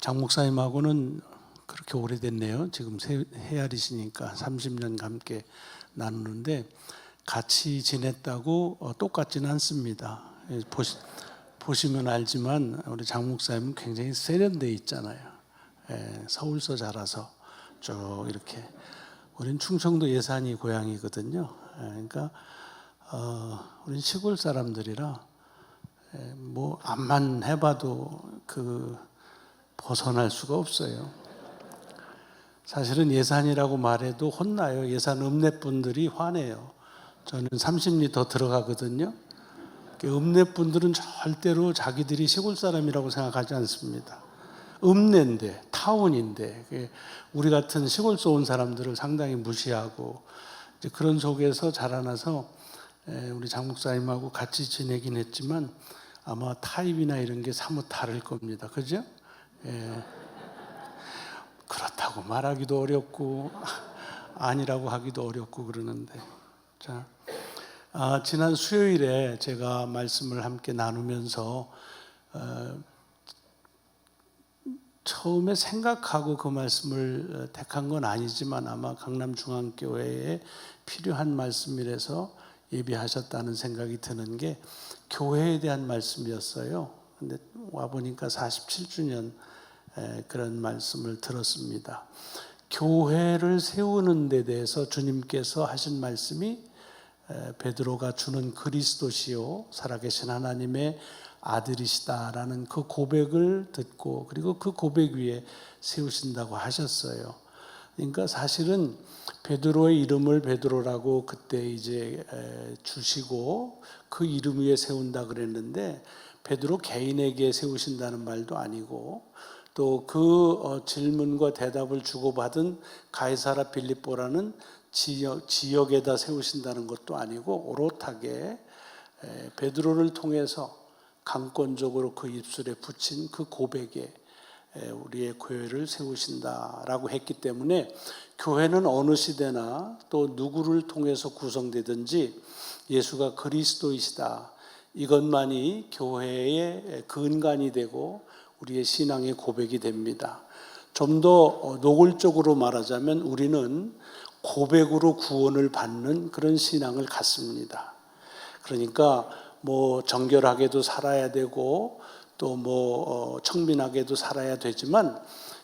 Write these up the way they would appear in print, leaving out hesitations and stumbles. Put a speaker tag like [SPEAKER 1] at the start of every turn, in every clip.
[SPEAKER 1] 장 목사님하고는 그렇게 오래됐네요. 지금 헤아리시니까 30년 함께 나누는데 같이 지냈다고 똑같지는 않습니다. 보시면 알지만 우리 장 목사님은 굉장히 세련되어 있잖아요. 서울서 자라서 쭉 이렇게. 우린 충청도 예산이 고향이거든요. 그러니까 우린 시골 사람들이라 뭐 암만 해봐도 벗어날 수가 없어요. 사실은 예산이라고 말해도 혼나요. 예산 읍내분들이 화내요. 저는 30리 더 들어가거든요. 읍내분들은 절대로 자기들이 시골 사람이라고 생각하지 않습니다. 읍내인데, 타운인데 우리 같은 시골서 온 사람들을 상당히 무시하고 이제 그런 속에서 자라나서 우리 장 목사님하고 같이 지내긴 했지만 아마 타입이나 이런 게 사뭇 다를 겁니다. 그죠? 그렇다고 말하기도 어렵고 아니라고 하기도 어렵고 그러는데, 자, 지난 수요일에 제가 말씀을 함께 나누면서 처음에 생각하고 그 말씀을 택한 건 아니지만 아마 강남중앙교회에 필요한 말씀이라서 예비하셨다는 생각이 드는 게 교회에 대한 말씀이었어요. 근데 와보니까 47주년 그런 말씀을 들었습니다. 교회를 세우는 데 대해서 주님께서 하신 말씀이 베드로가 주는 그리스도시요 살아계신 하나님의 아들이시다라는 그 고백을 듣고 그리고 그 고백 위에 세우신다고 하셨어요. 그러니까 사실은 베드로의 이름을 베드로라고 그때 이제 주시고 그 이름 위에 세운다 그랬는데 베드로 개인에게 세우신다는 말도 아니고 또 그 질문과 대답을 주고받은 가이사라 빌립보라는 지역에다 세우신다는 것도 아니고 오롯하게 베드로를 통해서 강권적으로 그 입술에 붙인 그 고백에 우리의 교회를 세우신다라고 했기 때문에 교회는 어느 시대나 또 누구를 통해서 구성되든지 예수가 그리스도이시다, 이것만이 교회의 근간이 되고 우리의 신앙의 고백이 됩니다. 좀 더 노골적으로 말하자면 우리는 고백으로 구원을 받는 그런 신앙을 갖습니다. 그러니까 뭐 정결하게도 살아야 되고 또 뭐 청민하게도 살아야 되지만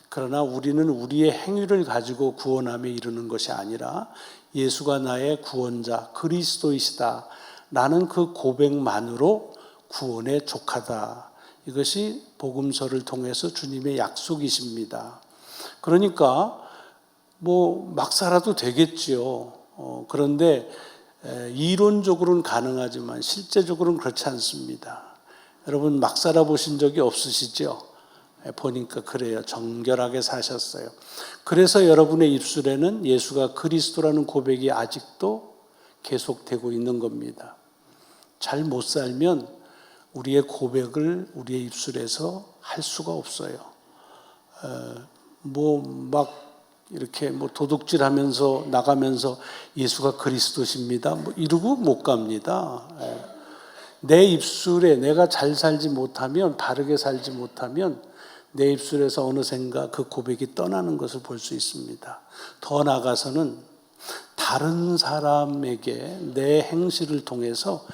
[SPEAKER 1] 그러나 우리는 우리의 행위를 가지고 구원함에 이르는 것이 아니라 예수가 나의 구원자 그리스도이시다 라는 그 고백만으로 구원에 족하다. 이것이 복음서를 통해서 주님의 약속이십니다. 그러니까 뭐 막 살아도 되겠지요. 그런데 이론적으로는 가능하지만 실제적으로는 그렇지 않습니다. 여러분 막 살아보신 적이 없으시죠? 보니까 그래요. 정결하게 사셨어요. 그래서 여러분의 입술에는 예수가 그리스도라는 고백이 아직도 계속되고 있는 겁니다. 잘 못 살면 우리의 고백을 우리의 입술에서 할 수가 없어요. 막 이렇게 도둑질하면서 나가면서 예수가 그리스도십니다. 이러고 못 갑니다. 내 입술에 내가 잘 살지 못하면, 바르게 살지 못하면 내 입술에서 어느샌가 그 고백이 떠나는 것을 볼 수 있습니다. 더 나아가서는 다른 사람에게 내 행실을 통해서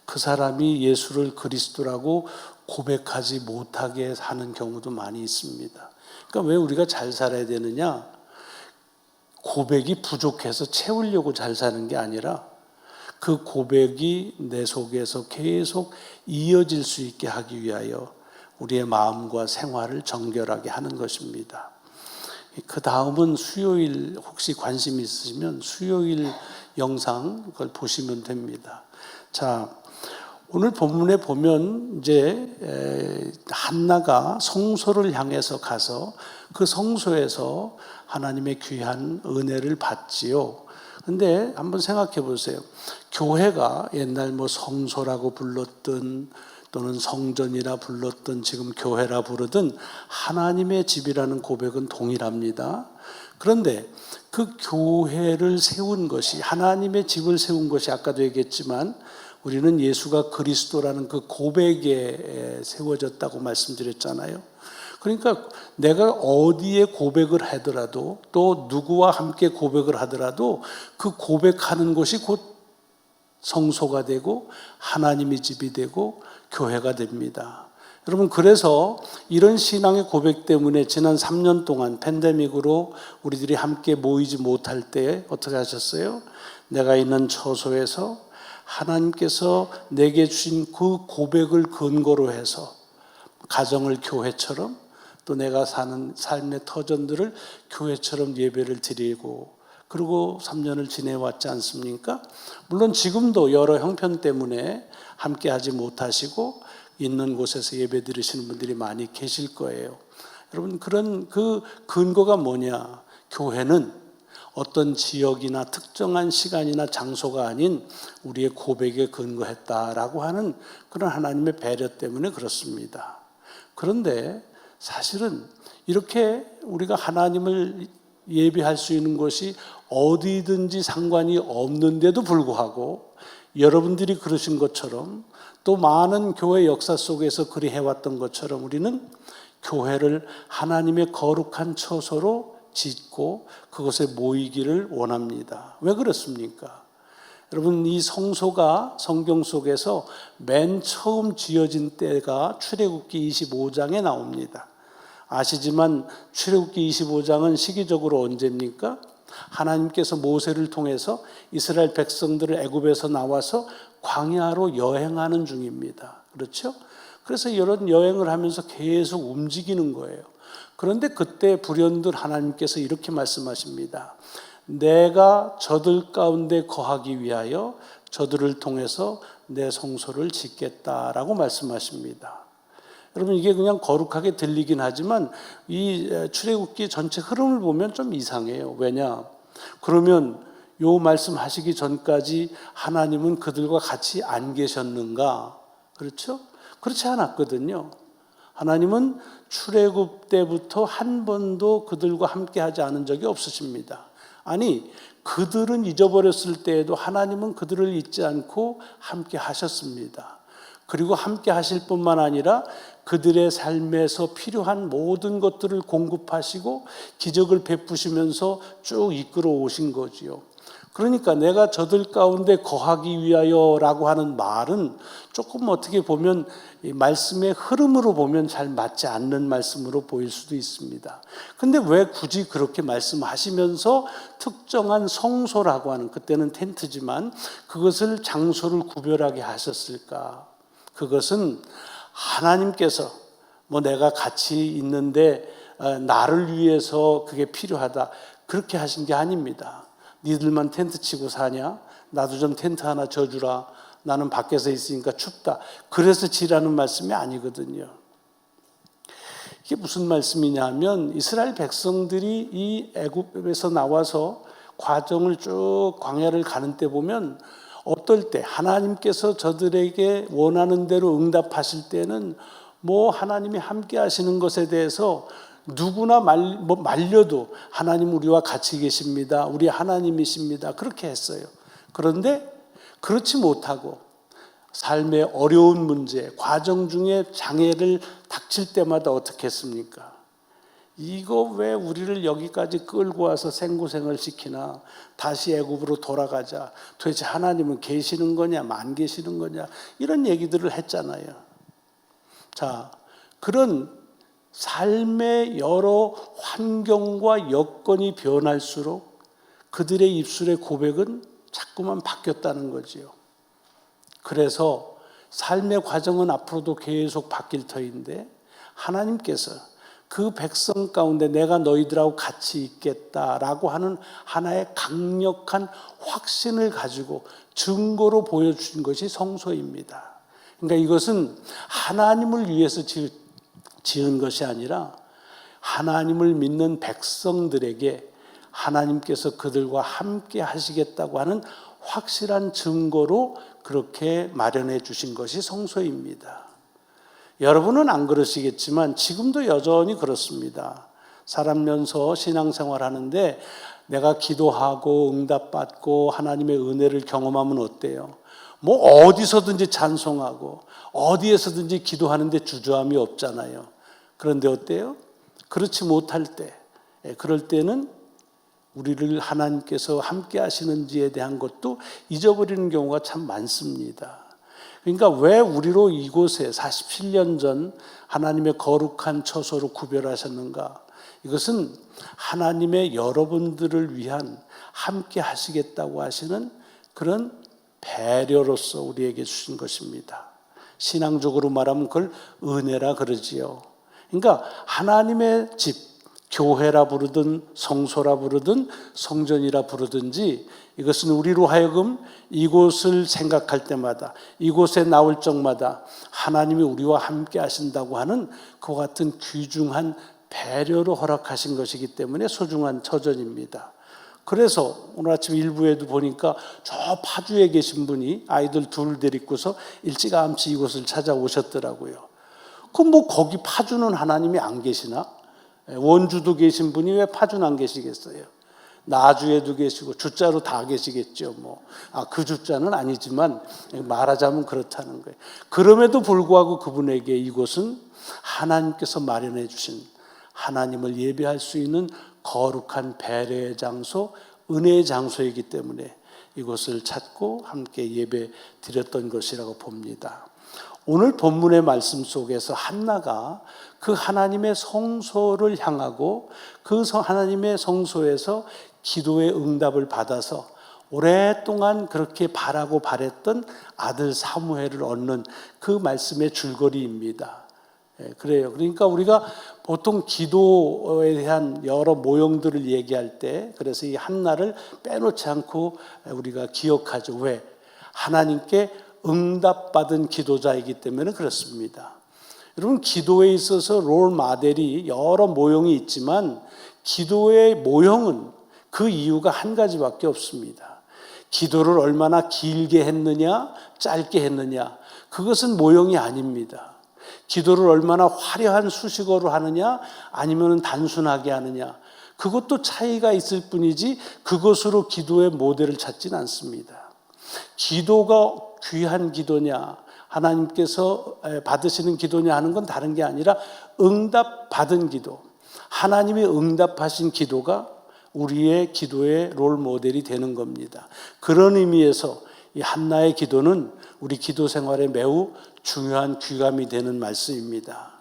[SPEAKER 1] 그 사람이 예수를 그리스도라고 고백하지 못하게 하는 경우도 많이 있습니다. 그러니까 왜 우리가 잘 살아야 되느냐? 고백이 부족해서 채우려고 잘 사는 게 아니라 그 고백이 내 속에서 계속 이어질 수 있게 하기 위하여 우리의 마음과 생활을 정결하게 하는 것입니다. 그 다음은 수요일, 혹시 관심 있으시면 수요일 영상 그걸 보시면 됩니다. 자, 오늘 본문에 보면 이제 한나가 성소를 향해서 가서 그 성소에서 하나님의 귀한 은혜를 받지요. 근데 한번 생각해 보세요. 교회가 옛날 성소라고 불렀든 또는 성전이라 불렀든 지금 교회라 부르든 하나님의 집이라는 고백은 동일합니다. 그런데 그 교회를 세운 것이, 하나님의 집을 세운 것이 아까도 얘기했지만 우리는 예수가 그리스도라는 그 고백에 세워졌다고 말씀드렸잖아요. 그러니까 내가 어디에 고백을 하더라도 또 누구와 함께 고백을 하더라도 그 고백하는 곳이 곧 성소가 되고 하나님의 집이 되고 교회가 됩니다. 여러분, 그래서 이런 신앙의 고백 때문에 지난 3년 동안 팬데믹으로 우리들이 함께 모이지 못할 때 어떻게 하셨어요? 내가 있는 처소에서 하나님께서 내게 주신 그 고백을 근거로 해서 가정을 교회처럼 또 내가 사는 삶의 터전들을 교회처럼 예배를 드리고 그리고 3년을 지내왔지 않습니까? 물론 지금도 여러 형편 때문에 함께 하지 못하시고 있는 곳에서 예배 드리시는 분들이 많이 계실 거예요. 여러분, 그런 그 근거가 뭐냐? 교회는 어떤 지역이나 특정한 시간이나 장소가 아닌 우리의 고백에 근거했다라고 하는 그런 하나님의 배려 때문에 그렇습니다. 그런데 사실은 이렇게 우리가 하나님을 예배할 수 있는 곳이 어디든지 상관이 없는데도 불구하고 여러분들이 그러신 것처럼 또 많은 교회 역사 속에서 그리 해왔던 것처럼 우리는 교회를 하나님의 거룩한 처소로 짓고 그곳에 모이기를 원합니다. 왜 그렇습니까? 여러분, 이 성소가 성경 속에서 맨 처음 지어진 때가 출애굽기 25장에 나옵니다. 아시지만 출애굽기 25장은 시기적으로 언제입니까? 하나님께서 모세를 통해서 이스라엘 백성들을 애굽에서 나와서 광야로 여행하는 중입니다. 그렇죠? 그래서 이런 여행을 하면서 계속 움직이는 거예요. 그런데 그때 불현듯 하나님께서 이렇게 말씀하십니다. 내가 저들 가운데 거하기 위하여 저들을 통해서 내 성소를 짓겠다라고 말씀하십니다. 여러분, 이게 그냥 거룩하게 들리긴 하지만 이 출애굽기 전체 흐름을 보면 좀 이상해요. 왜냐? 그러면 요 말씀하시기 전까지 하나님은 그들과 같이 안 계셨는가? 그렇죠? 그렇지 않았거든요. 하나님은 출애굽 때부터 한 번도 그들과 함께 하지 않은 적이 없으십니다. 아니, 그들은 잊어버렸을 때에도 하나님은 그들을 잊지 않고 함께 하셨습니다. 그리고 함께 하실 뿐만 아니라 그들의 삶에서 필요한 모든 것들을 공급하시고 기적을 베푸시면서 쭉 이끌어 오신 거지요. 그러니까 내가 저들 가운데 거하기 위하여라고 하는 말은 조금 어떻게 보면 이 말씀의 흐름으로 보면 잘 맞지 않는 말씀으로 보일 수도 있습니다. 근데 왜 굳이 그렇게 말씀하시면서 특정한 성소라고 하는, 그때는 텐트지만 그것을 장소를 구별하게 하셨을까? 그것은 하나님께서 내가 같이 있는데 나를 위해서 그게 필요하다 그렇게 하신 게 아닙니다. 니들만 텐트 치고 사냐? 나도 좀 텐트 하나 져주라. 나는 밖에서 있으니까 춥다. 그래서 지라는 말씀이 아니거든요. 이게 무슨 말씀이냐 하면 이스라엘 백성들이 이 애굽에서 나와서 과정을 쭉 광야를 가는 때 보면 어떨 때 하나님께서 저들에게 원하는 대로 응답하실 때는 하나님이 함께 하시는 것에 대해서 누구나 말려도 하나님 우리와 같이 계십니다. 우리 하나님이십니다. 그렇게 했어요. 그런데 그렇지 못하고 삶의 어려운 문제, 과정 중에 장애를 닥칠 때마다 어떻게 했습니까? 이거 왜 우리를 여기까지 끌고 와서 생고생을 시키나? 다시 애굽으로 돌아가자. 도대체 하나님은 계시는 거냐? 안 계시는 거냐? 이런 얘기들을 했잖아요. 자, 그런 삶의 여러 환경과 여건이 변할수록 그들의 입술의 고백은 자꾸만 바뀌었다는 거지요. 그래서 삶의 과정은 앞으로도 계속 바뀔 터인데 하나님께서 그 백성 가운데 내가 너희들하고 같이 있겠다라고 하는 하나의 강력한 확신을 가지고 증거로 보여주신 것이 성소입니다. 그러니까 이것은 하나님을 위해서 지은 것이 아니라 하나님을 믿는 백성들에게 하나님께서 그들과 함께 하시겠다고 하는 확실한 증거로 그렇게 마련해 주신 것이 성소입니다. 여러분은 안 그러시겠지만 지금도 여전히 그렇습니다. 살면서 신앙생활 하는데 내가 기도하고 응답받고 하나님의 은혜를 경험하면 어때요? 어디서든지 찬송하고 어디에서든지 기도하는데 주저함이 없잖아요. 그런데 어때요? 그렇지 못할 때, 그럴 때는 우리를 하나님께서 함께 하시는지에 대한 것도 잊어버리는 경우가 참 많습니다. 그러니까 왜 우리로 이곳에 47년 전 하나님의 거룩한 처소로 구별하셨는가? 이것은 하나님의 여러분들을 위한 함께 하시겠다고 하시는 그런 배려로서 우리에게 주신 것입니다. 신앙적으로 말하면 그걸 은혜라 그러지요. 그러니까 하나님의 집, 교회라 부르든 성소라 부르든 성전이라 부르든지 이것은 우리로 하여금 이곳을 생각할 때마다 이곳에 나올 적마다 하나님이 우리와 함께 하신다고 하는 그와 같은 귀중한 배려로 허락하신 것이기 때문에 소중한 처전입니다. 그래서 오늘 아침 일부에도 보니까 저 파주에 계신 분이 아이들 둘 데리고서 일찌감치 이곳을 찾아오셨더라고요. 그럼 뭐 거기 파주는 하나님이 안 계시나? 원주도 계신 분이 왜 파주는 안 계시겠어요? 나주에도 계시고 주자로 다 계시겠죠. 그 주자는 아니지만 말하자면 그렇다는 거예요. 그럼에도 불구하고 그분에게 이곳은 하나님께서 마련해 주신 하나님을 예배할 수 있는 거룩한 배려의 장소, 은혜의 장소이기 때문에 이곳을 찾고 함께 예배 드렸던 것이라고 봅니다. 오늘 본문의 말씀 속에서 한나가 그 하나님의 성소를 향하고 그 하나님의 성소에서 기도의 응답을 받아서 오랫동안 그렇게 바라고 바랬던 아들 사무엘을 얻는 그 말씀의 줄거리입니다. 그래요. 그러니까 우리가 보통 기도에 대한 여러 모형들을 얘기할 때 그래서 이 한나를 빼놓지 않고 우리가 기억하죠. 왜? 하나님께 응답받은 기도자이기 때문에 그렇습니다. 여러분, 기도에 있어서 롤 모델이 여러 모형이 있지만 기도의 모형은 그 이유가 한 가지밖에 없습니다. 기도를 얼마나 길게 했느냐, 짧게 했느냐, 그것은 모형이 아닙니다. 기도를 얼마나 화려한 수식어로 하느냐, 아니면 단순하게 하느냐, 그것도 차이가 있을 뿐이지 그것으로 기도의 모델을 찾지는 않습니다. 기도가 귀한 기도냐, 하나님께서 받으시는 기도냐 하는 건 다른 게 아니라 응답받은 기도, 하나님이 응답하신 기도가 우리의 기도의 롤 모델이 되는 겁니다. 그런 의미에서 이 한나의 기도는 우리 기도 생활에 매우 중요한 귀감이 되는 말씀입니다.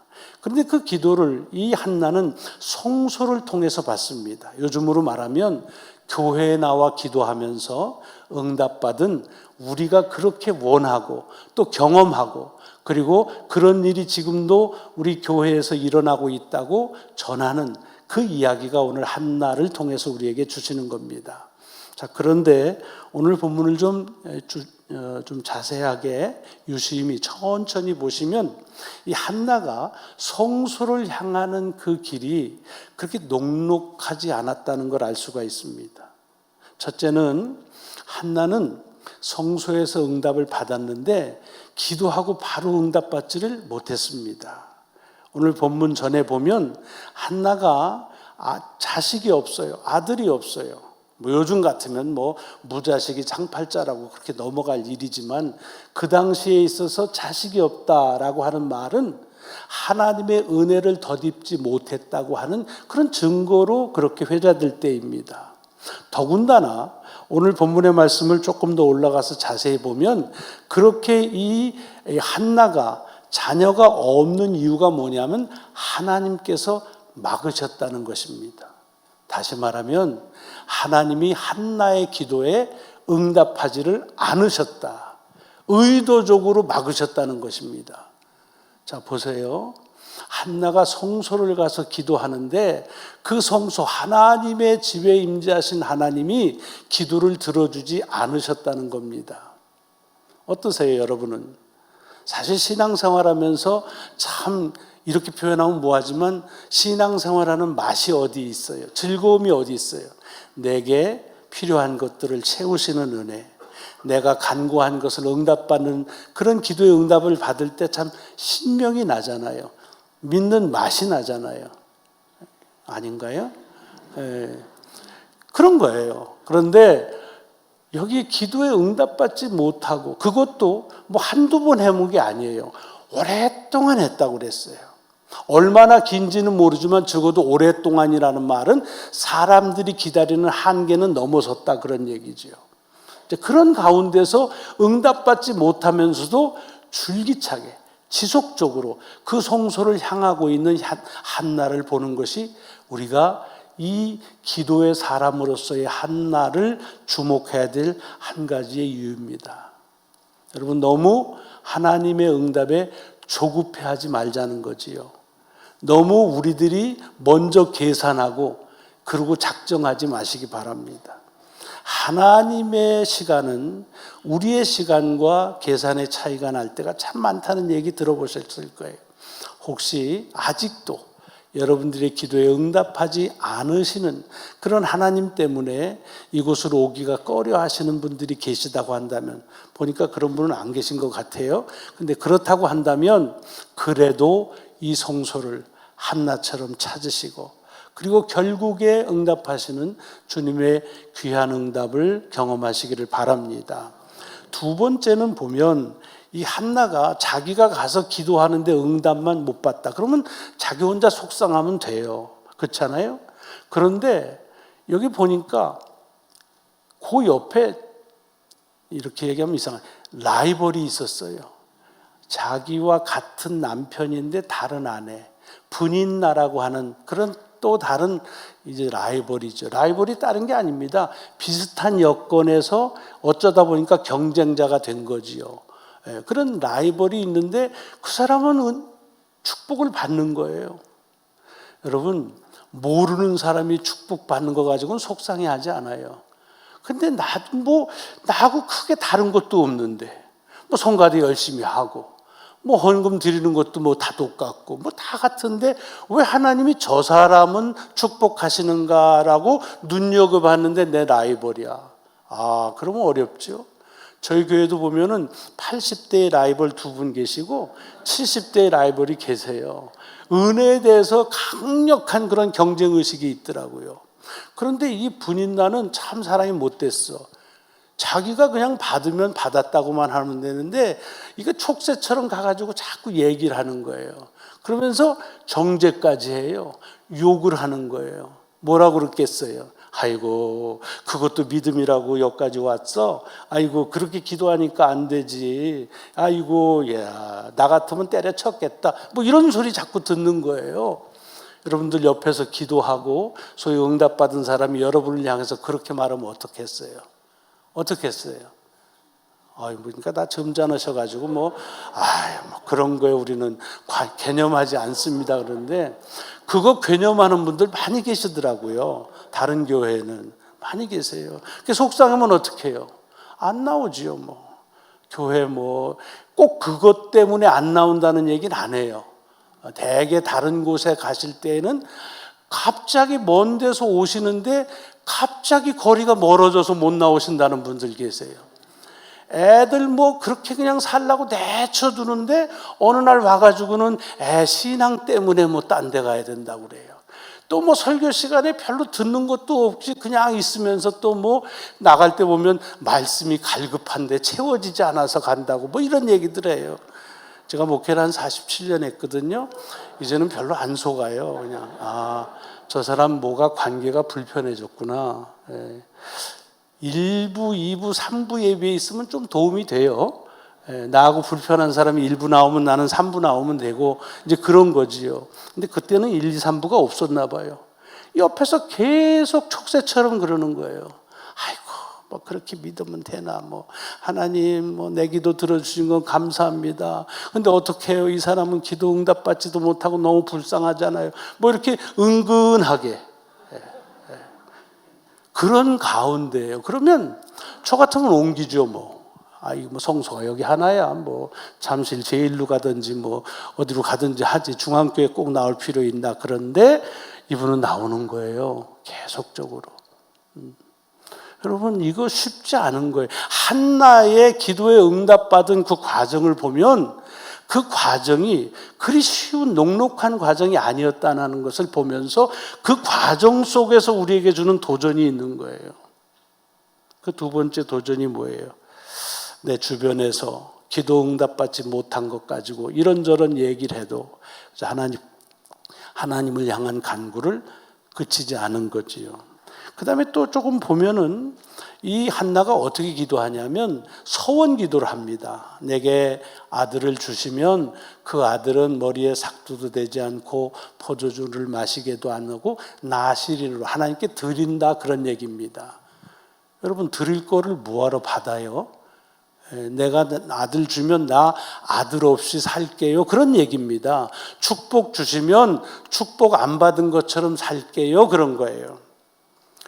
[SPEAKER 1] 그런데 그 기도를 이 한나는 성소를 통해서 받습니다. 요즘으로 말하면 교회에 나와 기도하면서 응답받은 우리가 그렇게 원하고 또 경험하고 그리고 그런 일이 지금도 우리 교회에서 일어나고 있다고 전하는 그 이야기가 오늘 한나를 통해서 우리에게 주시는 겁니다. 자, 그런데 오늘 본문을 좀 자세하게 유심히 천천히 보시면 이 한나가 성소를 향하는 그 길이 그렇게 녹록하지 않았다는 걸 알 수가 있습니다. 첫째는 한나는 성소에서 응답을 받았는데 기도하고 바로 응답받지를 못했습니다. 오늘 본문 전에 보면 한나가 자식이 없어요. 아들이 없어요. 요즘 같으면 무자식이 장팔자라고 그렇게 넘어갈 일이지만 그 당시에 있어서 자식이 없다라고 하는 말은 하나님의 은혜를 덧입지 못했다고 하는 그런 증거로 그렇게 회자될 때입니다. 더군다나 오늘 본문의 말씀을 조금 더 올라가서 자세히 보면 그렇게 이 한나가 자녀가 없는 이유가 뭐냐면 하나님께서 막으셨다는 것입니다. 다시 말하면 하나님이 한나의 기도에 응답하지를 않으셨다. 의도적으로 막으셨다는 것입니다. 자, 보세요. 한나가 성소를 가서 기도하는데 그 성소 하나님의 집에 임재하신 하나님이 기도를 들어주지 않으셨다는 겁니다. 어떠세요, 여러분은? 사실 신앙생활하면서 참 이렇게 표현하면 뭐하지만 신앙생활하는 맛이 어디 있어요? 즐거움이 어디 있어요? 내게 필요한 것들을 채우시는 은혜, 내가 간구한 것을 응답받는 그런 기도의 응답을 받을 때 참 신명이 나잖아요. 믿는 맛이 나잖아요. 아닌가요? 그런 거예요. 그런데 여기 기도에 응답받지 못하고 그것도 한두 번 해본 게 아니에요. 오랫동안 했다고 그랬어요. 얼마나 긴지는 모르지만 적어도 오랫동안이라는 말은 사람들이 기다리는 한계는 넘어섰다, 그런 얘기지요. 그런 가운데서 응답받지 못하면서도 줄기차게 지속적으로 그 성소를 향하고 있는 한나를 보는 것이 우리가 이 기도의 사람으로서의 한나를 주목해야 될 한 가지의 이유입니다. 여러분, 너무 하나님의 응답에 조급해하지 말자는 거지요. 너무 우리들이 먼저 계산하고 그러고 작정하지 마시기 바랍니다. 하나님의 시간은 우리의 시간과 계산의 차이가 날 때가 참 많다는 얘기 들어보셨을 거예요. 혹시 아직도 여러분들의 기도에 응답하지 않으시는 그런 하나님 때문에 이곳으로 오기가 꺼려 하시는 분들이 계시다고 한다면, 보니까 그런 분은 안 계신 것 같아요. 근데 그렇다고 한다면 그래도 이 성소를 한나처럼 찾으시고, 그리고 결국에 응답하시는 주님의 귀한 응답을 경험하시기를 바랍니다. 두 번째는 보면 이 한나가 자기가 가서 기도하는데 응답만 못 받다, 그러면 자기 혼자 속상하면 돼요. 그렇잖아요? 그런데 여기 보니까 그 옆에, 이렇게 얘기하면 이상해, 라이벌이 있었어요. 자기와 같은 남편인데 다른 아내, 분인나라고 하는 그런 또 다른 이제 라이벌이죠. 라이벌이 다른 게 아닙니다. 비슷한 여건에서 어쩌다 보니까 경쟁자가 된 거지요. 그런 라이벌이 있는데 그 사람은 축복을 받는 거예요. 여러분, 모르는 사람이 축복받는 거 가지고는 속상해하지 않아요. 근데 나하고 크게 다른 것도 없는데, 뭐 성가대 열심히 하고, 뭐 헌금 드리는 것도 뭐 다 똑같고 뭐 다 같은데 왜 하나님이 저 사람은 축복하시는가라고 눈여겨봤는데 내 라이벌이야. 그러면 어렵죠. 저희 교회도 보면은 80대의 라이벌 두 분 계시고 70대의 라이벌이 계세요. 은혜에 대해서 강력한 그런 경쟁의식이 있더라고요. 그런데 이 분인나는 참 사람이 못됐어. 자기가 그냥 받으면 받았다고만 하면 되는데 이거 촉새처럼 가가지고 자꾸 얘기를 하는 거예요. 그러면서 정죄까지 해요. 욕을 하는 거예요. 뭐라고 그랬겠어요? 아이고, 그것도 믿음이라고 여기까지 왔어? 아이고, 그렇게 기도하니까 안 되지. 아이고, 야, 나 같으면 때려쳤겠다. 뭐 이런 소리 자꾸 듣는 거예요. 여러분들 옆에서 기도하고 소위 응답받은 사람이 여러분을 향해서 그렇게 말하면 어떻겠어요? 어떻게 했어요? 그러니까 다 점잖으셔가지고 뭐 그런 거에 우리는 개념하지 않습니다. 그런데 그거 개념하는 분들 많이 계시더라고요. 다른 교회는 많이 계세요. 속상하면 어떻게 해요? 안 나오지요. 뭐 교회 뭐 꼭 그것 때문에 안 나온다는 얘기는 안 해요. 대개 다른 곳에 가실 때에는 갑자기 먼 데서 오시는데 갑자기 거리가 멀어져서 못 나오신다는 분들 계세요. 애들 뭐 그렇게 그냥 살라고 내쳐두는데 어느 날 와가지고는 신앙 때문에 뭐 딴 데 가야 된다고 그래요. 또 뭐 설교 시간에 별로 듣는 것도 없이 그냥 있으면서 또 뭐 나갈 때 보면 말씀이 갈급한데 채워지지 않아서 간다고 뭐 이런 얘기들 해요. 제가 목회를 한 47년 했거든요. 이제는 별로 안 속아요. 그냥 저 사람 뭐가 관계가 불편해졌구나. 1부, 2부, 3부 예배에 있으면 좀 도움이 돼요. 나하고 불편한 사람이 1부 나오면 나는 3부 나오면 되고 이제 그런 거지요. 근데 그때는 1, 2, 3부가 없었나 봐요. 옆에서 계속 촉새처럼 그러는 거예요. 아이고, 뭐 그렇게 믿으면 되나, 뭐 하나님 뭐 내 기도 들어주신 건 감사합니다. 근데 어떻게 해요? 이 사람은 기도 응답받지도 못하고 너무 불쌍하잖아요. 뭐 이렇게 은근하게 그런 가운데예요. 그러면 저 같으면 옮기죠. 뭐 성소가 여기 하나야, 뭐 잠실 제1로 가든지 뭐 어디로 가든지 하지, 중앙교회 꼭 나올 필요 있나. 그런데 이분은 나오는 거예요. 계속적으로. 여러분, 이거 쉽지 않은 거예요. 한나의 기도에 응답받은 그 과정을 보면 그 과정이 그리 쉬운 녹록한 과정이 아니었다는 것을 보면서 그 과정 속에서 우리에게 주는 도전이 있는 거예요. 그 두 번째 도전이 뭐예요? 내 주변에서 기도 응답받지 못한 것 가지고 이런저런 얘기를 해도 하나님, 하나님을 향한 간구를 그치지 않은 거지요. 그 다음에 또 조금 보면은 이 한나가 어떻게 기도하냐면 서원 기도를 합니다. 내게 아들을 주시면 그 아들은 머리에 삭도도 되지 않고 포도주를 마시게도 안 하고 나시린으로 하나님께 드린다, 그런 얘기입니다. 여러분, 드릴 거를 뭐하러 받아요? 내가 아들 주면 나 아들 없이 살게요, 그런 얘기입니다. 축복 주시면 축복 안 받은 것처럼 살게요, 그런 거예요.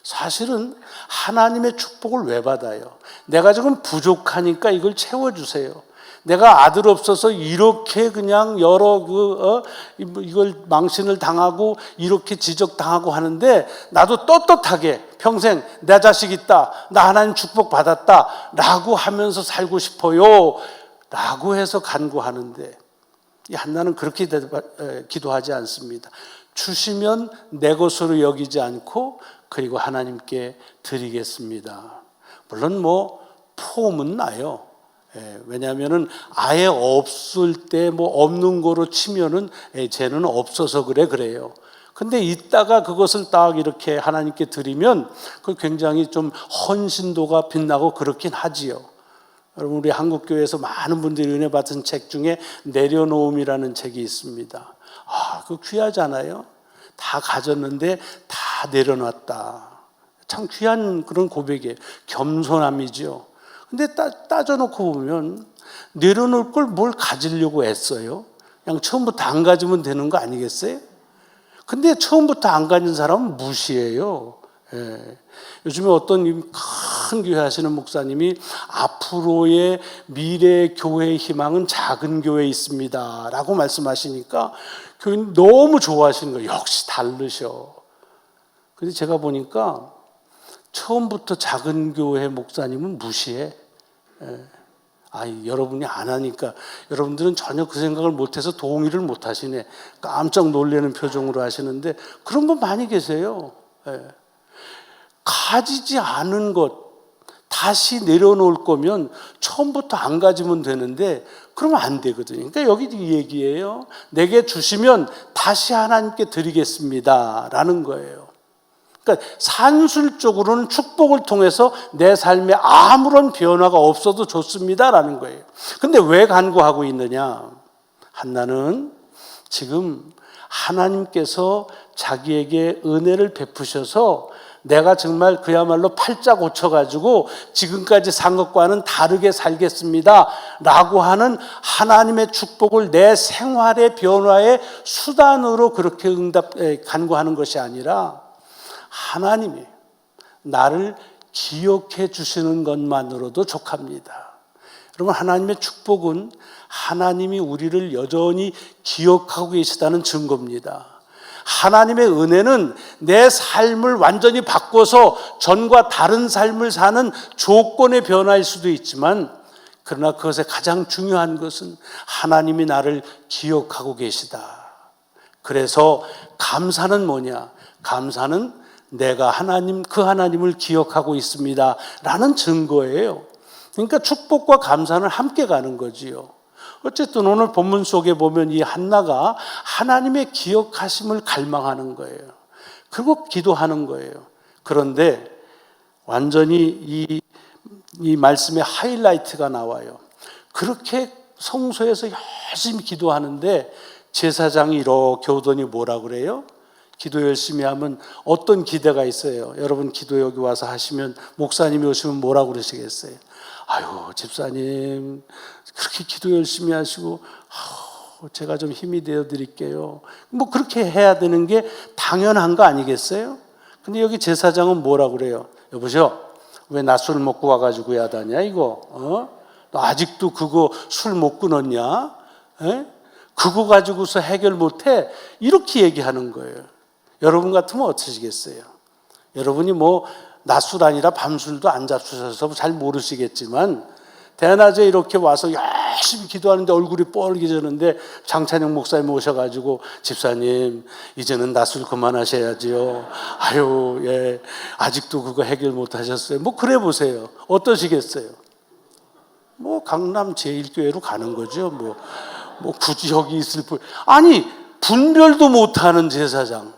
[SPEAKER 1] 사실은 하나님의 축복을 왜 받아요? 내가 지금 부족하니까 이걸 채워주세요. 내가 아들 없어서 이렇게 그냥 여러 이걸 망신을 당하고 이렇게 지적당하고 하는데 나도 떳떳하게 평생 내 자식 있다, 나 하나님 축복 받았다 라고 하면서 살고 싶어요 라고 해서 간구하는데, 이 한나는 그렇게 기도하지 않습니다. 주시면 내 것으로 여기지 않고 그리고 하나님께 드리겠습니다. 물론 폼은 나요. 왜냐하면은 아예 없을 때 없는 거로 치면은 쟤는 없어서 그래요. 근데 이따가 그것을 딱 이렇게 하나님께 드리면 그 굉장히 좀 헌신도가 빛나고 그렇긴 하지요. 여러분, 우리 한국교회에서 많은 분들이 은혜 받은 책 중에 내려놓음이라는 책이 있습니다. 그거 귀하잖아요. 다 가졌는데 다 내려놨다. 참 귀한 그런 고백이에요. 겸손함이죠. 근데 따져놓고 보면 내려놓을 걸 뭘 가지려고 애써요? 그냥 처음부터 안 가지면 되는 거 아니겠어요? 근데 처음부터 안 가진 사람은 무시해요. 요즘에 어떤 큰 교회 하시는 목사님이 앞으로의 미래 교회의 희망은 작은 교회에 있습니다 라고 말씀하시니까 교인 너무 좋아하시는 거예요. 역시 다르셔. 근데 제가 보니까 처음부터 작은 교회 목사님은 무시해. 여러분이 안 하니까 여러분들은 전혀 그 생각을 못해서 동의를 못 하시네. 깜짝 놀라는 표정으로 하시는데 그런 분 많이 계세요. 가지지 않은 것 다시 내려놓을 거면 처음부터 안 가지면 되는데 그러면 안 되거든요. 그러니까 여기 이 얘기예요. 내게 주시면 다시 하나님께 드리겠습니다 라는 거예요. 그러니까 산술적으로는 축복을 통해서 내 삶에 아무런 변화가 없어도 좋습니다라는 거예요. 근데 왜 간구하고 있느냐? 한나는 지금 하나님께서 자기에게 은혜를 베푸셔서 내가 정말 그야말로 팔자 고쳐가지고 지금까지 산 것과는 다르게 살겠습니다 라고 하는 하나님의 축복을 내 생활의 변화의 수단으로 그렇게 간구하는 것이 아니라 하나님이 나를 기억해 주시는 것만으로도 족합니다. 여러분, 하나님의 축복은 하나님이 우리를 여전히 기억하고 계시다는 증거입니다. 하나님의 은혜는 내 삶을 완전히 바꿔서 전과 다른 삶을 사는 조건의 변화일 수도 있지만, 그러나 그것의 가장 중요한 것은 하나님이 나를 기억하고 계시다. 그래서 감사는 뭐냐? 감사는 내가 그 하나님을 기억하고 있습니다 라는 증거예요. 그러니까 축복과 감사는 함께 가는 거지요. 어쨌든 오늘 본문 속에 보면 이 한나가 하나님의 기억하심을 갈망하는 거예요. 그리고 기도하는 거예요. 그런데 완전히 이 말씀의 하이라이트가 나와요. 그렇게 성소에서 열심히 기도하는데 제사장이 이렇게 오더니 뭐라 그래요? 기도 열심히 하면 어떤 기대가 있어요? 여러분, 기도 여기 와서 하시면 목사님이 오시면 뭐라고 그러시겠어요? 집사님 그렇게 기도 열심히 하시고 제가 좀 힘이 되어 드릴게요. 그렇게 해야 되는 게 당연한 거 아니겠어요? 근데 여기 제사장은 뭐라 그래요? 여보세요, 왜 낮술 먹고 와가지고 야다냐 이거? 너 아직도 그거 술 못 끊었냐? 그거 가지고서 해결 못해? 이렇게 얘기하는 거예요. 여러분 같으면 어떠시겠어요? 여러분이 낮술 아니라 밤술도 안 잡수셔서 잘 모르시겠지만 대낮에 이렇게 와서 열심히 기도하는데 얼굴이 뻘개졌는데 장찬영 목사님 오셔가지고 집사님 이제는 낮술 그만하셔야지요. 아직도 그거 해결 못하셨어요. 그래 보세요. 어떠시겠어요? 강남 제1교회로 가는 거죠. 굳이 여기 있을 뿐. 아니 분별도 못하는 제사장.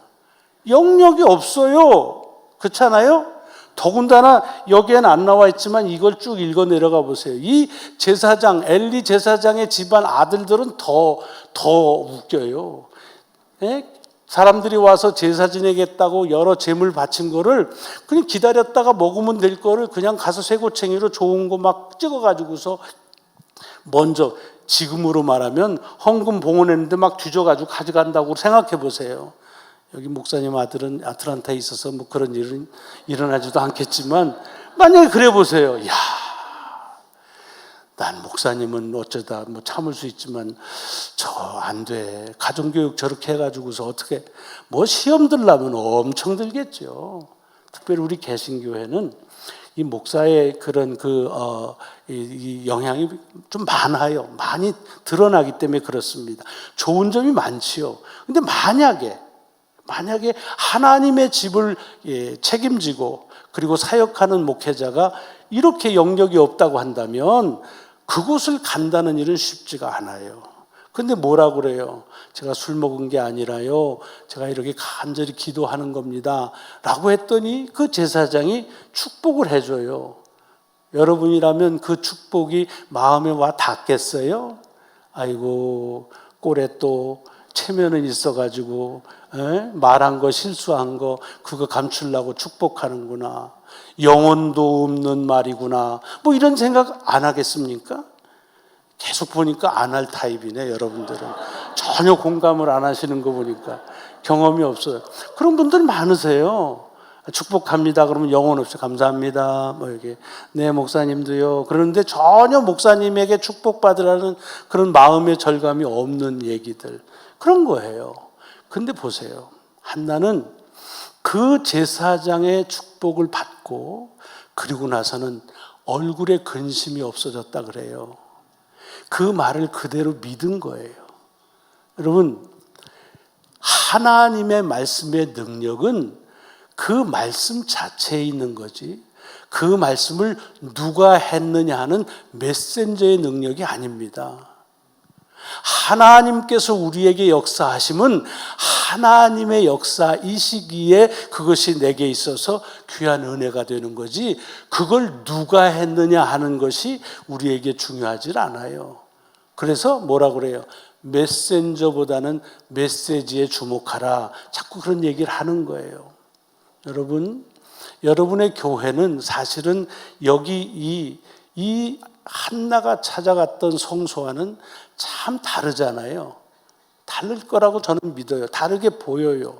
[SPEAKER 1] 영역이 없어요. 그렇잖아요? 더군다나 여기에는 안 나와 있지만 이걸 쭉 읽어 내려가 보세요. 이 제사장, 엘리 제사장의 집안 아들들은 더 웃겨요. 예? 사람들이 와서 제사 지내겠다고 여러 제물 바친 거를 그냥 기다렸다가 먹으면 될 거를 그냥 가서 쇠고챙이로 좋은 거 막 찍어가지고서 먼저, 지금으로 말하면 헌금 봉헌했는데 막 뒤져가지고 가져간다고 생각해 보세요. 여기 목사님 아들은 아틀란타에 있어서 뭐 그런 일은 일어나지도 않겠지만 만약에 그래 보세요. 야, 난 목사님은 어쩌다 뭐 참을 수 있지만 저 안 돼. 가정교육 저렇게 해가지고서 어떻게 뭐 시험 들려면 엄청 들겠죠. 특별히 우리 개신교회는 이 목사의 그런 이 영향이 좀 많아요. 많이 드러나기 때문에 그렇습니다. 좋은 점이 많지요. 근데 만약에 하나님의 집을 책임지고 그리고 사역하는 목회자가 이렇게 영역이 없다고 한다면 그곳을 간다는 일은 쉽지가 않아요. 근데 뭐라고 그래요? 제가 술 먹은 게 아니라요, 제가 이렇게 간절히 기도하는 겁니다 라고 했더니 그 제사장이 축복을 해줘요. 여러분이라면 그 축복이 마음에 와 닿겠어요? 아이고, 꼴에 또 체면은 있어가지고 말한 거 실수한 거 그거 감추려고 축복하는구나, 영혼도 없는 말이구나, 뭐 이런 생각 안 하겠습니까? 계속 보니까 안 할 타입이네. 여러분들은 전혀 공감을 안 하시는 거 보니까 경험이 없어요. 그런 분들 많으세요. 축복합니다 그러면 영혼 없이 감사합니다 뭐 이렇게, 네 목사님도요. 그런데 전혀 목사님에게 축복받으라는 그런 마음의 절감이 없는 얘기들, 그런 거예요. 근데 보세요, 한나는 그 제사장의 축복을 받고 그리고 나서는 얼굴에 근심이 없어졌다 그래요. 그 말을 그대로 믿은 거예요. 여러분, 하나님의 말씀의 능력은 그 말씀 자체에 있는 거지, 그 말씀을 누가 했느냐 하는 메신저의 능력이 아닙니다. 하나님께서 우리에게 역사하심은 하나님의 역사이시기에 그것이 내게 있어서 귀한 은혜가 되는 거지, 그걸 누가 했느냐 하는 것이 우리에게 중요하지 않아요. 그래서 뭐라고 그래요? 메신저보다는 메시지에 주목하라. 자꾸 그런 얘기를 하는 거예요. 여러분, 여러분의 교회는 사실은 여기 이 한나가 찾아갔던 성소와는 참 다르잖아요. 다를 거라고 저는 믿어요. 다르게 보여요.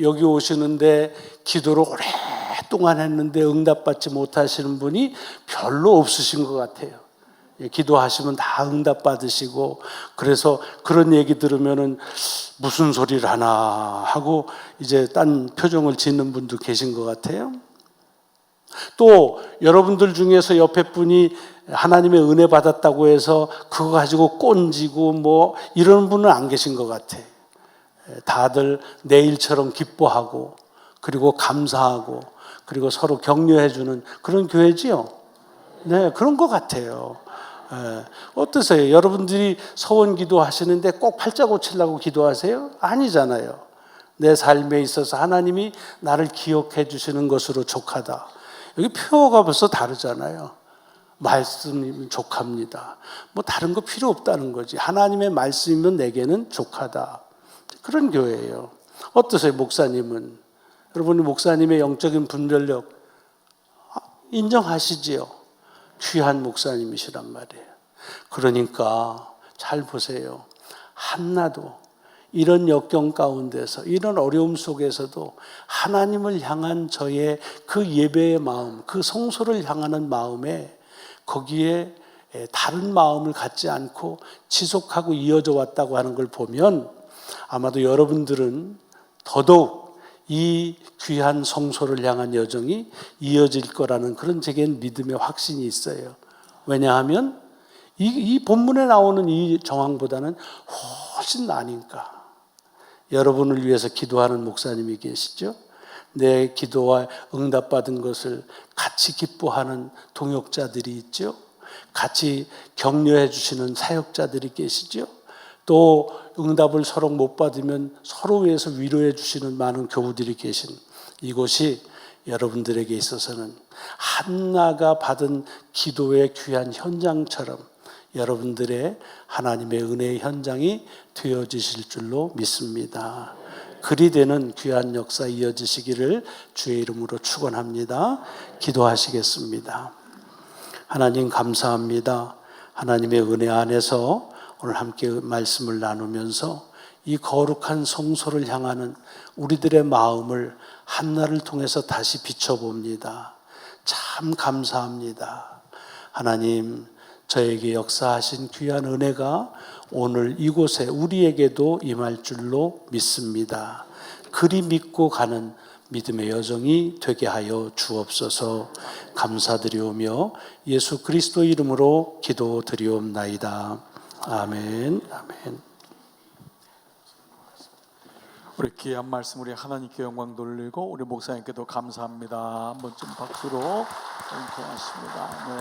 [SPEAKER 1] 여기 오시는데 기도를 오랫동안 했는데 응답받지 못하시는 분이 별로 없으신 것 같아요. 기도하시면 다 응답받으시고, 그래서 그런 얘기 들으면은 무슨 소리를 하나 하고 이제 딴 표정을 짓는 분도 계신 것 같아요. 또 여러분들 중에서 옆에 분이 하나님의 은혜 받았다고 해서 그거 가지고 꼰지고 뭐 이런 분은 안 계신 것 같아. 다들 내일처럼 기뻐하고 그리고 감사하고 그리고 서로 격려해주는 그런 교회지요. 네, 그런 것 같아요. 어떠세요? 여러분들이 서원 기도하시는데 꼭 팔자 고치려고 기도하세요? 아니잖아요. 내 삶에 있어서 하나님이 나를 기억해 주시는 것으로 족하다. 여기 표어가 벌써 다르잖아요. 말씀이면 족합니다. 뭐 다른 거 필요 없다는 거지. 하나님의 말씀이면 내게는 족하다. 그런 교회예요. 어떠세요, 목사님은? 여러분이 목사님의 영적인 분별력 인정하시지요? 귀한 목사님이시란 말이에요. 그러니까 잘 보세요. 한나도 이런 역경 가운데서, 이런 어려움 속에서도 하나님을 향한 저의 그 예배의 마음, 그 성소를 향하는 마음에 거기에 다른 마음을 갖지 않고 지속하고 이어져 왔다고 하는 걸 보면 아마도 여러분들은 더더욱 이 귀한 성소를 향한 여정이 이어질 거라는 그런 제겐 믿음의 확신이 있어요. 왜냐하면 이 본문에 나오는 이 정황보다는 훨씬 나으니까. 여러분을 위해서 기도하는 목사님이 계시죠? 내 기도와 응답받은 것을 같이 기뻐하는 동역자들이 있죠? 같이 격려해 주시는 사역자들이 계시죠? 또 응답을 서로 못 받으면 서로 위해서 위로해 주시는 많은 교우들이 계신 이곳이 여러분들에게 있어서는 한나가 받은 기도의 귀한 현장처럼 여러분들의 하나님의 은혜의 현장이 되어지실 줄로 믿습니다. 그리 되는 귀한 역사 이어지시기를 주의 이름으로 축원합니다. 기도하시겠습니다. 하나님 감사합니다. 하나님의 은혜 안에서 오늘 함께 말씀을 나누면서 이 거룩한 성소를 향하는 우리들의 마음을 한나를 통해서 다시 비춰봅니다. 참 감사합니다. 하나님, 저에게 역사하신 귀한 은혜가 오늘 이곳에 우리에게도 임할 줄로 믿습니다. 그리 믿고 가는 믿음의 여정이 되게 하여 주옵소서. 감사드리오며 예수 그리스도 이름으로 기도드리옵나이다. 아멘. 아멘.
[SPEAKER 2] 우리 귀한 말씀 우리 하나님께 영광 돌리고 우리 목사님께도 감사합니다. 한번 좀 박수로 고맙습니다. 네,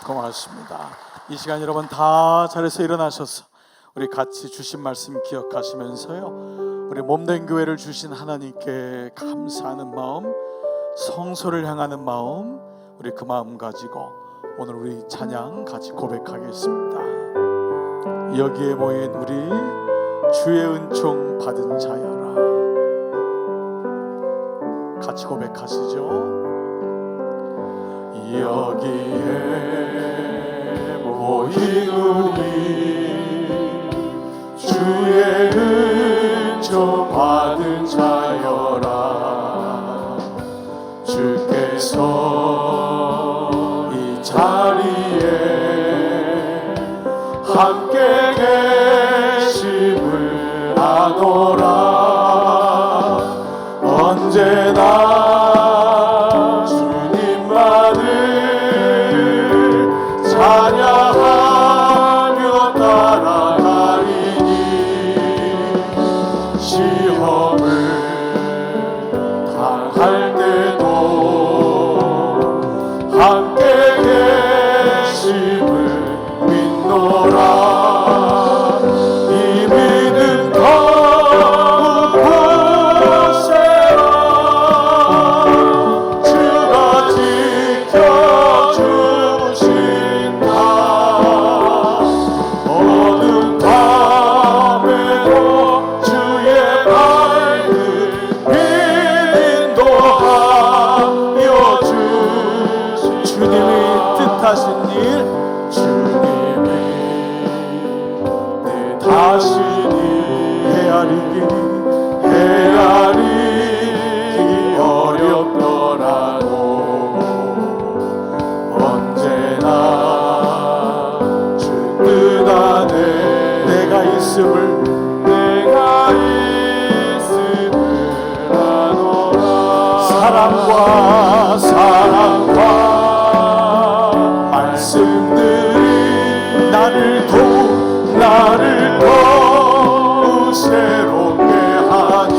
[SPEAKER 2] 고맙습니다. 이 시간 여러분 다 자리에서 일어나셔서 우리 같이 주신 말씀 기억하시면서요, 우리 몸된 교회를 주신 하나님께 감사하는 마음, 성소를 향하는 마음, 우리 그 마음 가지고 오늘 우리 찬양 같이 고백하겠습니다. 여기에 모인 우리 주의 은총 받은 자여라. 같이 고백하시죠. 여기에 모인 우리 주의 은총 받은 자여라. 주께서 이 자리에 함께 계심을 아노라. 언제나 주님만을 찬양하며 따라가리니 시험을 당할 때도 함께 계심을 믿노라. 헤아리기 어렵더라도 언제나 주 뜻 안에 내가 있음을 아노라. 사랑과 말씀들이 나를 더욱 새롭게 하니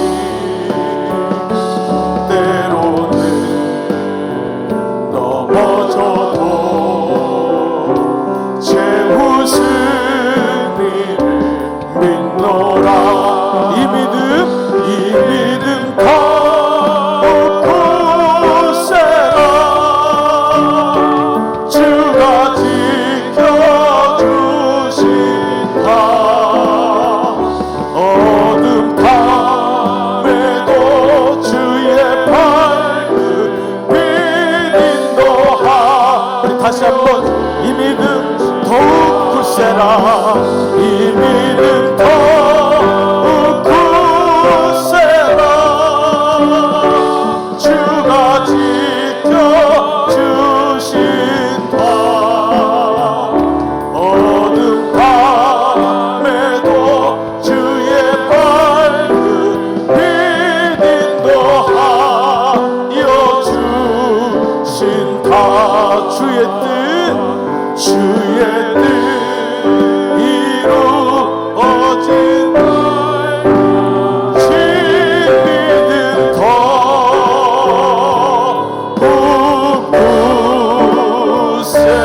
[SPEAKER 2] 때로는 넘어져도 재웃은 이를 믿노라. 이 믿음 더욱 굳세라. 주가 지켜주신다. 어둠 밤에도 주의 밝은 빛 인도하. 우리 다시 한번 이 믿음 더욱 굳세라. 이 믿음 더욱 굳세라. 주가 지켜주신다. 어둠 밤에도 주의 밝은 빛 인도하여 주신다. 주의 뜻 이루어진 진리는 더욱 굳세라.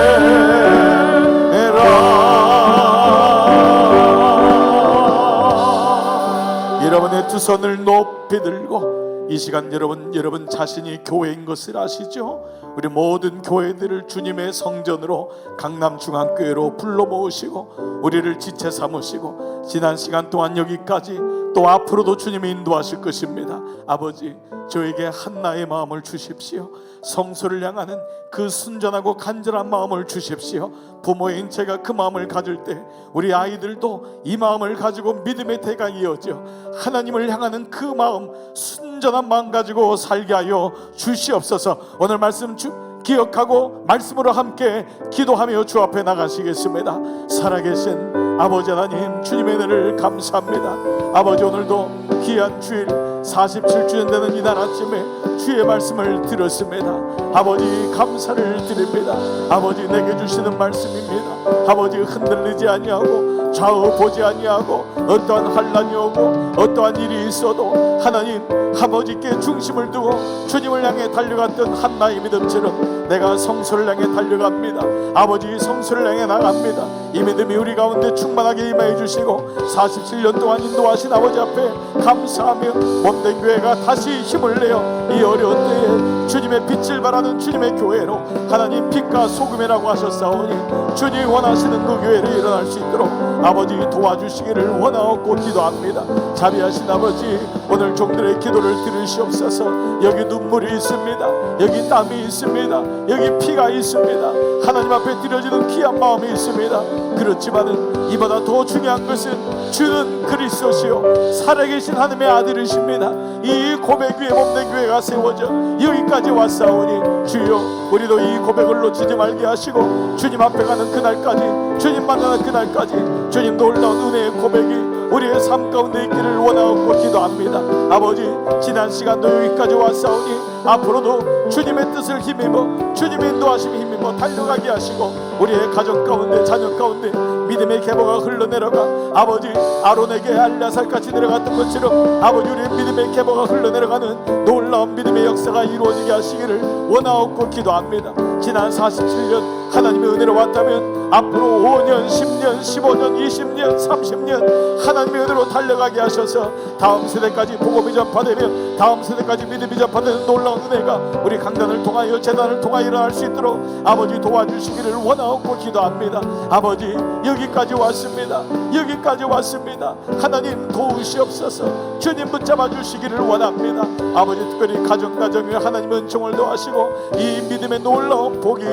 [SPEAKER 2] 손을 높이 들고 이 시간 여러분 자신이 교회인 것을 아시죠? 우리 모든 교회들을 주님의 성전으로 강남중앙교회로 불러 모으시고 우리를 지체 삼으시고 지난 시간 동안 여기까지 또 앞으로도 주님이 인도하실 것입니다. 아버지, 저에게 한나의 마음을 주십시오. 성소를 향하는 그 순전하고 간절한 마음을 주십시오. 부모인 제가 그 마음을 가질 때 우리 아이들도 이 마음을 가지고 믿음의 대가 이어져 하나님을 향하는 그 마음, 순전한 마음 가지고 살게 하여 주시옵소서. 오늘 말씀 기억하고 말씀으로 함께 기도하며 주 앞에 나가시겠습니다. 살아계신 아버지 하나님, 주님의 은혜를 감사합니다. 아버지, 오늘도 귀한 주일 47주년 되는 이날 아침에 주의 말씀을 들었습니다. 아버지, 감사를 드립니다. 아버지, 내게 주시는 말씀입니다. 아버지, 흔들리지 아니하고 좌우 보지 아니하고 어떠한 환난이 오고 어떠한 일이 있어도 하나님 아버지께 중심을 두고 주님을 향해 달려갔던 한나의 믿음처럼 내가 성소를 향해 달려갑니다. 아버지, 성소를 향해 나갑니다. 이 믿음이 우리 가운데 충만하게 임하여 주시고 47년 동안 인도하신 아버지 앞에 감사하며 몸된 교회가 다시 힘을 내어 이 어려운 때에 주님의 빛을 발하는 주님의 교회로 하나님 빛과 소금이라고 하셨사오니 주님이 원하시는 그 교회를 일어날 수 있도록 아버지 도와주시기를 원하옵고 기도합니다. 자비하신 아버지, 오늘 종들의 기도를 들으시옵소서. 여기 눈물이 있습니다. 여기 땀이 있습니다. 여기 피가 있습니다. 하나님 앞에 드려지는 귀한 마음이 있습니다. 그렇지만은 이보다 더 중요한 것은 주는 그리스도시요 살아계신 하나님의 아들이십니다. 이 고백 위에 몸된 교회가 세워져 여기까지 왔사오니 주여, 우리도 이 고백을 놓치지 말게 하시고 주님 앞에 가는 그날까지, 주님 만나는 그날까지 주님 놀라운 은혜의 고백이 우리의 삶 가운데 있기를 원하고 기도합니다. 아버지, 지난 시간도 여기까지 왔사오니 앞으로도 주님의 뜻을 힘입어 주님의 인도하심을 힘입어 달려가게 하시고 우리의 가정 가운데, 자녀 가운데 믿음의 계보가 흘러내려가 아버지 아론에게 알라살같이 내려갔던 것처럼 아버지 우리의 믿음의 계보가 흘러내려가는 놀라운 믿음의 역사가 이루어지게 하시기를 원하옵고 기도합니다. 지난 47년 하나님의 은혜로 왔다면 앞으로 5년, 10년, 15년, 20년, 30년 하나님의 은혜로 달려가게 하셔서 다음 세대까지 복음이 전파되며 다음 세대까지 믿음이 전파되는 놀라운 은혜가 우리 강단을 통하여 재단을 통하여 일어날 수 있도록 아버지 도와주시기를 원하옵고 기도합니다. 아버지, 여기까지 왔습니다. 여기까지 왔습니다. 하나님 도우시옵소서. 주님 붙잡아 주시기를 원합니다. 아버지, 특별히 가정에 하나님의 은총을 더하시고 이 믿음의 놀라운 복이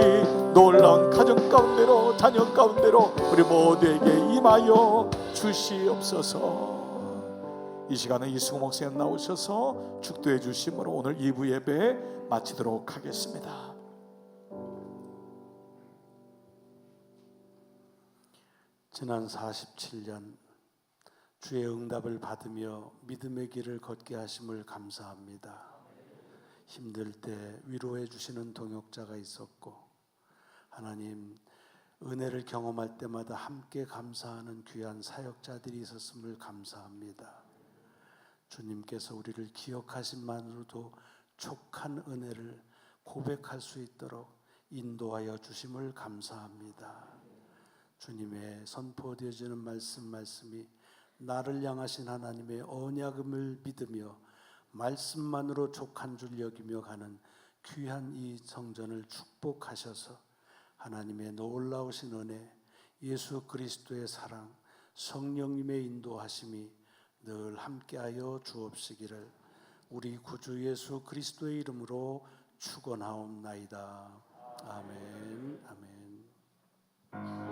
[SPEAKER 2] 놀라운 가정 가운데로, 자녀 가운데로 우리 모두에게 임하여 주시옵소서. 이 시간에 이승우 목사님 나오셔서 축도해 주심으로 오늘 2부 예배 마치도록 하겠습니다.
[SPEAKER 1] 지난 47년 주의 응답을 받으며 믿음의 길을 걷게 하심을 감사합니다. 힘들 때 위로해 주시는 동역자가 있었고 하나님 은혜를 경험할 때마다 함께 감사하는 귀한 사역자들이 있었음을 감사합니다. 주님께서 우리를 기억하심만으로도 촉한 은혜를 고백할 수 있도록 인도하여 주심을 감사합니다. 주님의 선포되어지는 말씀이 나를 향하신 하나님의 언약음을 믿으며 말씀만으로 족한 줄 여기며 가는 귀한 이 성전을 축복하셔서 하나님의 놀라우신 은혜, 예수 그리스도의 사랑, 성령님의 인도하심이 늘 함께하여 주옵시기를 우리 구주 예수 그리스도의 이름으로 축원하옵나이다. 아멘. 아멘.